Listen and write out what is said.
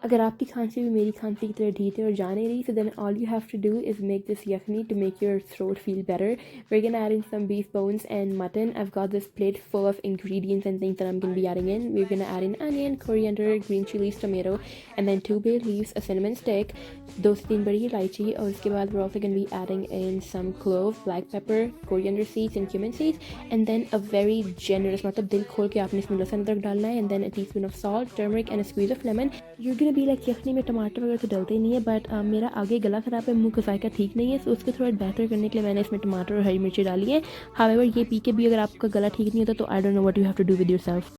अगर आपकी खांसी भी मेरी खांसी की तरह ढीठ है और जा नहीं रही, so then all you have to do is make this yakhni to make your throat feel better. We're gonna add in some beef bones and mutton. I've got this plate full of ingredients and things that I'm gonna be adding in. We're gonna add in onion, coriander, green chilies, tomato, and then 2 bay leaves, a cinnamon stick, 2 से 3 बड़ी इलायची, और उसके बाद we're also gonna be adding in some clove, black pepper, coriander seeds and cumin seeds, and then a very generous, मतलब दिल खोल के आपने इसमें लहसुन अदरक डालना है, and then a teaspoon of salt, turmeric and a squeeze of lemon. You're gonna be like यखनी में टमाटर वगैरह तो डलते ही नहीं है, बट मेरा आगे गला ख़राब है, मुंह का जायका ठीक नहीं है, तो उसको थोड़ा बेहतर करने के लिए मैंने इसमें टमाटर और हरी मिर्ची डाली है. हावेवर ये पी के भी अगर आपका गला ठीक नहीं होता तो I don't know what you have to do with yourself.